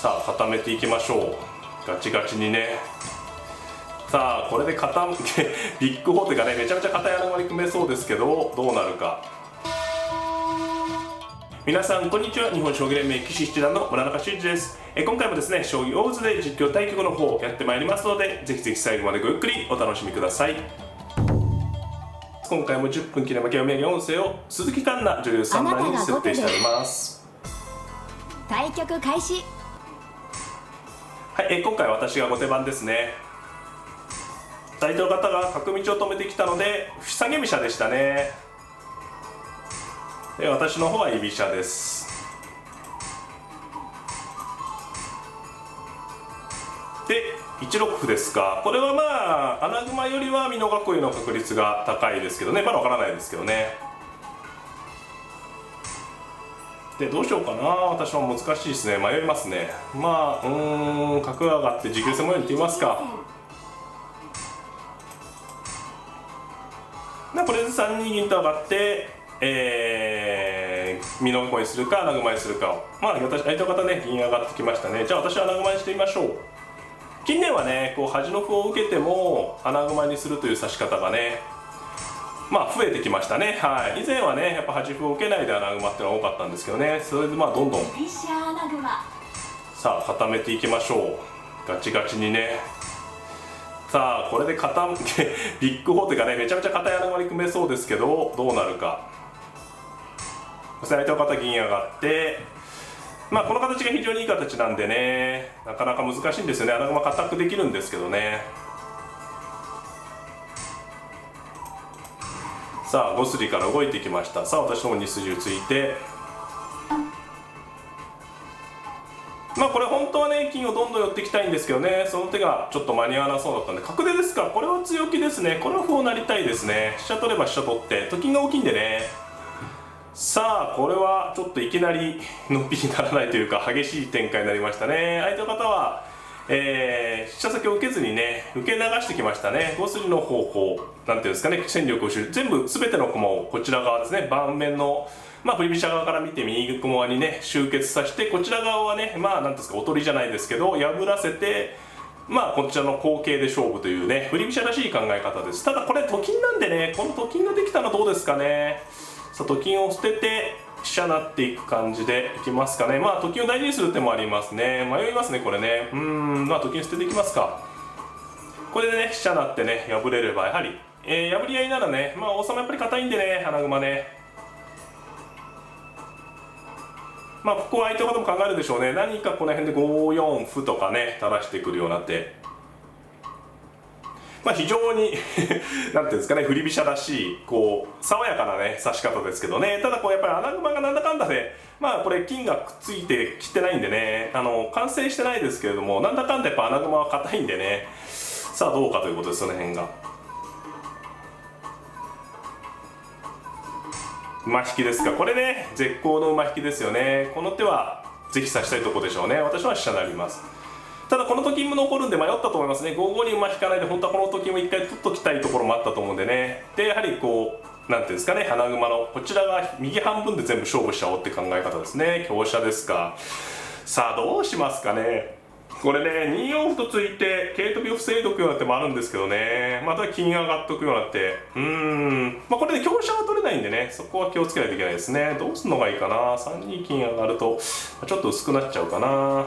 さあ固めていきましょう。ガチガチにね。さあこれでビッグホテがねめちゃめちゃ硬い穴熊に組めそうですけど、どうなるか。皆さんこんにちは。日本将棋連盟棋士七段の村中俊二です。今回もですね将棋大津で実況対局の方をやってまいりますので、ぜひぜひ最後までごゆっくりお楽しみください。今回も10分切れ負け読み上げ音声を鈴木環奈女優三段に設定しております。対局開始。はい、今回私が後手番ですね。相手の方が角道を止めてきたので下げ飛車でしたね。で私の方は居飛車です。で1六歩ですか。これはまあ穴熊よりは美濃囲いの確率が高いですけどね、まだわからないですけどね。でどうしようかな。私は難しいですね。迷いますね。まあ角が上がって持久戦模様にいってみますか。これで3二銀と上がって美濃囲いにするか穴熊にするかを、まあ相手の方ね銀上がってきましたね。じゃあ私は穴熊にしてみましょう。近年はねこう端の歩を受けても穴熊にするという指し方がねまあ増えてきましたね。はい、以前はねやっぱ端歩を受けないで穴熊っていうのが多かったんですけどね、それでまあどんどんさあ固めていきましょう。ガチガチにね。さあこれでビッグホテがねめちゃめちゃ硬い穴熊に組めそうですけど、どうなるか。そして相手の方銀上がって、まあこの形が非常にいい形なんでねなかなか難しいんですよね。穴熊固くできるんですけどね。さあ5筋から動いてきました。さあ私の方に2筋をついて、まあこれ本当はね金をどんどん寄っていきたいんですけどね、その手がちょっと間に合わなそうだったんで角出ですか。これは強気ですね。これは歩を成りたいですね。飛車取れば飛車取ってと金が大きいんでね。さあこれはちょっといきなりのっぴりにならないというか激しい展開になりましたね。相手の方は飛車先を受けずにね受け流してきましたね。5筋の方向なんていうんですかね、戦力を全部全ての駒をこちら側ですね、盤面のまあ振り飛車側から見て右駒にね集結させて、こちら側はねまあなんですかおとりじゃないですけど破らせて、まあこちらの後継で勝負というね振り飛車らしい考え方です。ただこれと金なんでね、このと金ができたのはどうですかね。さあと金を捨てて飛車なっていく感じでいきますかね。まあと金を大事にする手もありますね。迷いますねこれね。まあと金捨てていきますか。これでね飛車なってね破れればやはり、破り合いならねまあ王様やっぱり硬いんでね穴熊ね。まあここは相手の方も考えるでしょうね。何かこの辺で5四歩とかね垂らしてくるような手、まあ非常になんていうんですかね振り飛車らしいこう爽やかなね指し方ですけどね。ただこうやっぱり穴熊がなんだかんだでまあこれ金がくっついてきてないんでね完成してないですけれども、なんだかんだやっぱ穴熊は硬いんでね、さあどうかということです。その辺が馬引きですか。これね絶好の馬引きですよね。この手はぜひ指したいところでしょうね。私は飛車になります。ただこのと金も残るんで迷ったと思いますね。5五に馬引かないで本当はこのと金も一回取っときたいところもあったと思うんでね。でやはりこうなんていうんですかね、穴熊のこちらが右半分で全部勝負しちゃおうって考え方ですね。香車ですか。さあどうしますかね。これね2四歩とついて桂跳びを防いでおくような手もあるんですけどね、また金上がっておくような手、まあこれで香車が取れないんでね、そこは気をつけないといけないですね。どうするのがいいかな。3二金上がるとちょっと薄くなっちゃうかな。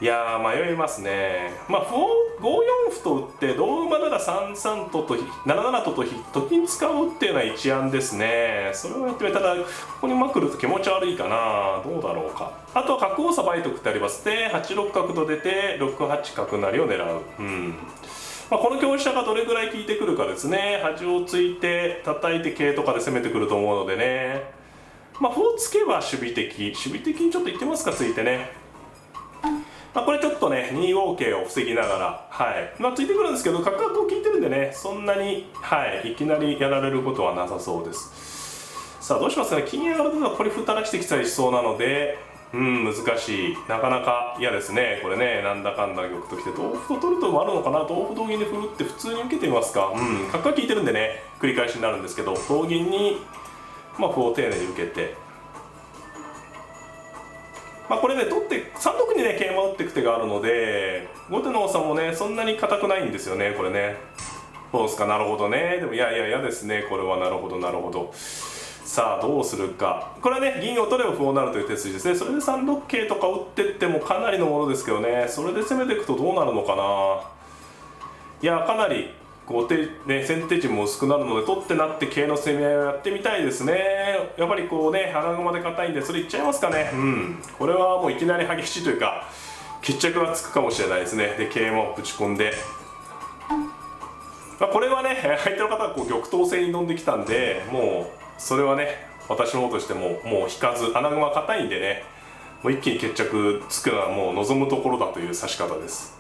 いやー迷いますね。まあ5四歩と打って同馬なら3三と7七とと金使うっていうのは一案ですね。それをやってみたらここに馬来ると気持ち悪いかな。どうだろうか。あとは角をさばいておくってありますね。8六角と出て6八角成を狙う。まあ、この香車がどれぐらい効いてくるかですね。端をついて叩いて桂とかで攻めてくると思うのでね、まあ歩をつけば守備的にちょっといってますか、ついてね。まあこれちょっとね2五桂を防ぎながら、まあついてくるんですけど角がこう効いてるんでね、そんなにいきなりやられることはなさそうです。さあどうしますかね。金上がるとこれ歩垂らしてきたりしそうなので難しい。なかなか嫌ですねこれね。なんだかんだ玉ときて同歩と取るともあるのかな。同歩同銀で歩打って普通に受けてみますか。角が効いてるんでね繰り返しになるんですけど、同銀にまあ歩を丁寧に受けて、まあこれね取って3六にね桂馬打っていく手があるので、後手の王様もねそんなに硬くないんですよねこれね。そうですか、なるほどね。でもいや嫌ですねこれは。なるほどなるほど。さあどうするか。これはね銀を取れば歩を成るという手筋ですね。それで3六桂とか打ってってもかなりのものですけどね、それで攻めていくとどうなるのかな。いやかなり後手ね先手陣も薄くなるので、取ってなって桂の攻め合いをやってみたいですね。やっぱりこうね穴熊で硬いんでそれいっちゃいますかね。これはもういきなり激しいというか決着がつくかもしれないですね。で桂馬をぶち込んで、まあ、これはね相手の方がこう玉頭戦に挑んできたんで、もうそれはね私の方としてももう引かず、穴熊硬いんでねもう一気に決着つくのはもう望むところだという指し方です。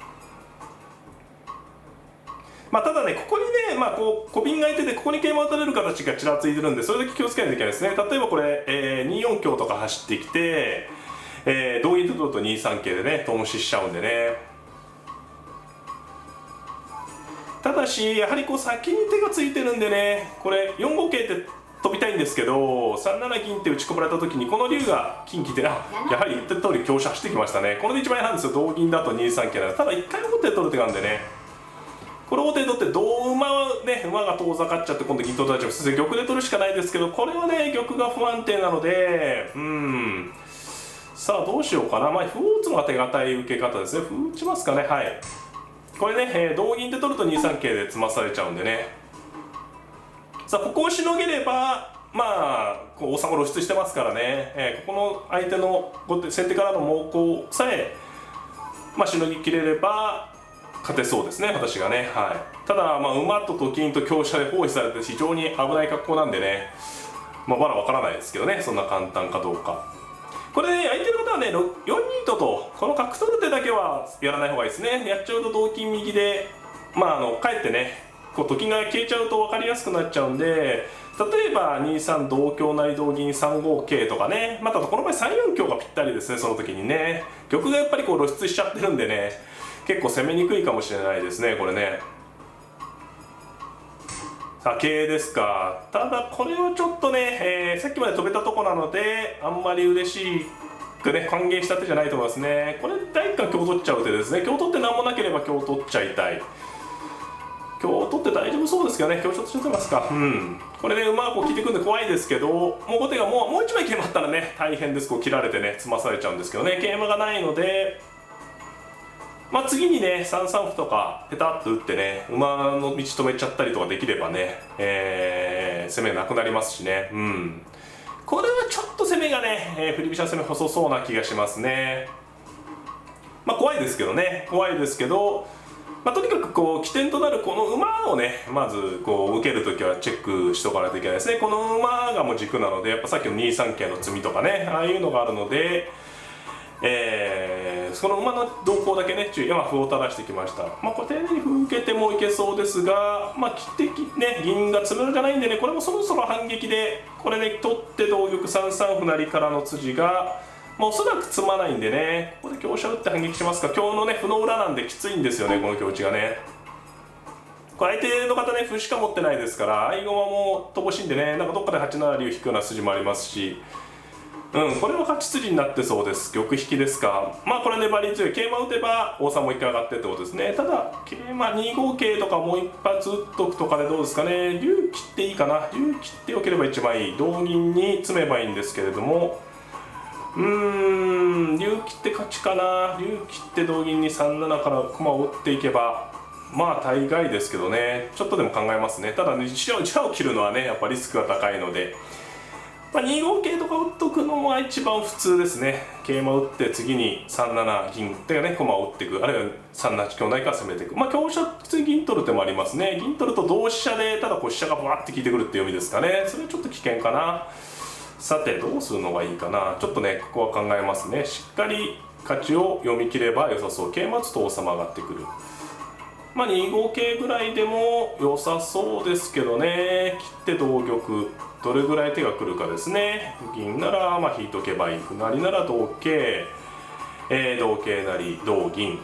まあ、ただねここにね、まあ、こう小瓶がいててここに桂馬を打たれる形がちらついてるんで、それだけ気をつけないといけないですね。例えばこれ、2四香とか走ってきて、同銀と取ると2三桂でね頓死しちゃうんでね。ただしやはりこう先に手がついてるんでね、これ4五桂って飛びたいんですけど、3七銀って打ち込まれた時にこの竜が金来て、やはり言った通り香車走ってきましたね。これで一番嫌なんですよ、同銀だと2三桂なら。ただ一回後手取る手があるんでね、これ後手取って同馬はね馬が遠ざかっちゃって今度銀取られちゃう。普通に玉で取るしかないですけど、これはね玉が不安定なのでさあどうしようかな。まあ歩を打つのが手堅い受け方ですね。歩打ちますかね。はい、これね、同銀で取ると2三桂で詰まされちゃうんでね。さあここをしのげればまあこう王様露出してますからね、ここの相手の後手先手からの猛攻さえ、まあ、しのぎきれれば勝てそうですね私がね。はい、ただまあ馬とと金と香車で包囲されて非常に危ない格好なんでね、まあ、まだわからないですけどね、そんな簡単かどうか。これ、ね、相手の方はね4二ととこの角取る手だけはやらない方がいいですね。やっちゃうと同金右でまあかえってねこうと金が消えちゃうと分かりやすくなっちゃうんで、例えば2三同香成同銀3五桂とかね、またこの場合3四香がぴったりですね。その時にね玉がやっぱりこう露出しちゃってるんでね結構攻めにくいかもしれないですねこれね。さあ桂ですか。ただこれはちょっとね、さっきまで飛べたとこなのであんまり嬉しくね歓迎した手じゃないと思いますね。これ第一回香取っちゃう手ですね。香取って何もなければ香取っちゃいたい。香取って大丈夫そうですけどね。香取っちゃってますか。これね馬がこう利いてくるんで怖いですけど、もう後手がもう一枚桂馬あったらね大変です。こう切られてね詰まされちゃうんですけどね、桂馬がないのでまあ次にね3三歩とかペタッと打ってね馬の道止めちゃったりとかできればね、攻めなくなりますしね。これはちょっと攻めがね、振り飛車攻め細そうな気がしますね。まあ怖いですけどね、怖いですけど、まあ、とにかくこう起点となるこの馬をねまずこう受けるときはチェックしとかないといけないですね。この馬がもう軸なのでやっぱさっきの2三桂の詰みとかねああいうのがあるので、その馬の動向だけね注意。歩を垂らしてきました。まあこれ丁寧に歩受けてもいけそうですが、まあ切ってね銀が詰めるじゃないんでね、これもそろそろ反撃でこれね取って同玉3三歩成からの筋がもうおそらく詰まないんでね、ここで香車打って反撃しますか。今日のね歩の裏なんできついんですよねこの香打ちがね。これ相手の方ね歩しか持ってないですから合駒も乏しいんでね、なんかどっかで8七竜引くような筋もありますし、これは勝ち筋になってそうです。玉引きですか。まあこれ粘り強い。桂馬打てば王様もう一回上がってってことですね。ただ桂馬2五桂とかもう一発打っとくとかでどうですかね。竜切っていいかな。竜切っておければ一番いい。同銀に詰めばいいんですけれども、竜切って勝ちかな。竜切って同銀に3七から駒を打っていけばまあ大概ですけどね、ちょっとでも考えますね。ただね飛車を切るのはねやっぱリスクが高いので、まあ、2五桂とか打っとくのは一番普通ですね。桂馬打って次に3七銀ってね駒を打っていく、あるいは3七香成から攻めていく。まあ香車普通に銀取る手もありますね。銀取ると同飛車でただこう飛車がバーって効いてくるって読みですかね。それはちょっと危険かな。さてどうするのがいいかな。ちょっとねここは考えますね。しっかり勝ちを読み切れば良さそう。桂馬打つと王様上がってくる。まあ2五桂ぐらいでも良さそうですけどね。切って同玉どれぐらい手が来るかですね。銀ならまあ引いとけばいい。歩成なら同桂、同桂成同銀。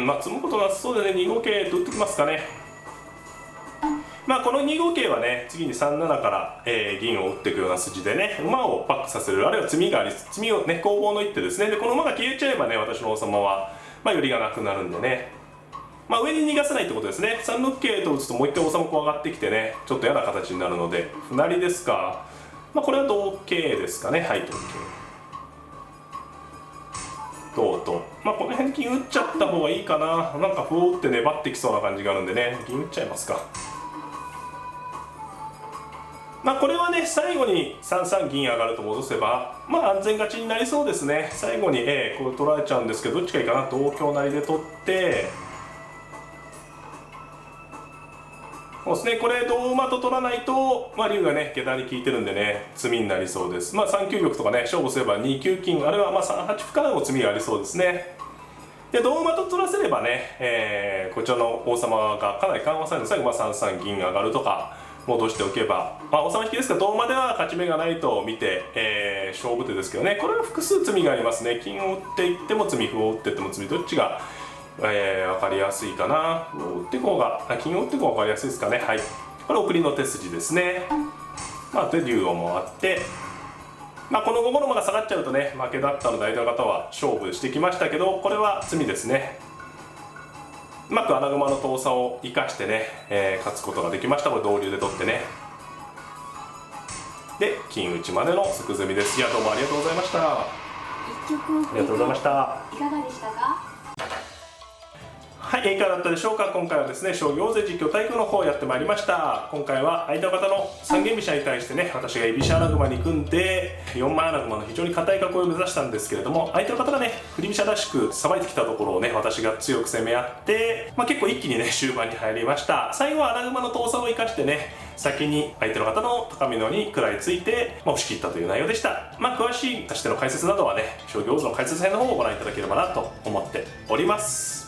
まあ詰むことなさそうでね2五桂と打ってきますかね。この2五桂はね次に3七から、銀を打っていくような筋でね馬をバックさせる、あるいは詰みをね攻防の一手ですね。でこの馬が消えちゃえばね私の王様は寄りがなくなるんでね、上に逃がせないってことですね。3六桂と打つともう一回王様こう上がってきてねちょっと嫌な形になるので、歩成りですか。これは同桂ですかね。はい、同桂同と、この辺銀打っちゃった方がいいかな。なんか歩を打って粘ってきそうな感じがあるんでね銀打っちゃいますか。これはね最後に3三銀上がると戻せば安全勝ちになりそうですね。最後にこれ取られちゃうんですけどどっちがいいかな。同香成で取ってそうですね、これ同馬と取らないと、竜がね下段に効いてるんでね詰みになりそうです。3九玉とかね勝負すれば2九金あるいは3八歩からも詰みがありそうですね。で同馬と取らせればね、こちらの王様がかなり緩和されるので最後3三銀上がるとか戻しておけば、王様引きですから同馬では勝ち目がないと見て、勝負手ですけどね、これは複数詰みがありますね。金を打っていっても詰み、歩を打っていっても詰み、どっちが分かりやすいかな。歩を打っていこうが金を打っていこうが分かりやすいですかね。はい、これ送りの手筋ですね。で竜を回って、この5五の馬が下がっちゃうとね負けだったので相手の方は勝負してきましたけど、これは詰みですね。うまく穴熊の遠さを生かしてね、勝つことができました。これ同竜で取ってね、で金打ちまでの即詰みです。いやどうもありがとうございました。一曲ありがとうございました。いかがでしたか？はい、いかがだったでしょうか。今回はですね将棋大勢実況対局の方をやってまいりました。今回は相手の方の三間飛車に対してね私が居飛車穴熊に組んで4枚穴熊の非常に堅い囲いを目指したんですけれども、相手の方がね振り飛車らしくさばいてきたところをね私が強く攻め合って、結構一気にね終盤に入りました。最後は穴熊の遠さを生かしてね先に相手の方の高美濃に食らいついて、押し切ったという内容でした。詳しい指し手の解説などはね将棋大相の解説編の方をご覧いただければなと思っております。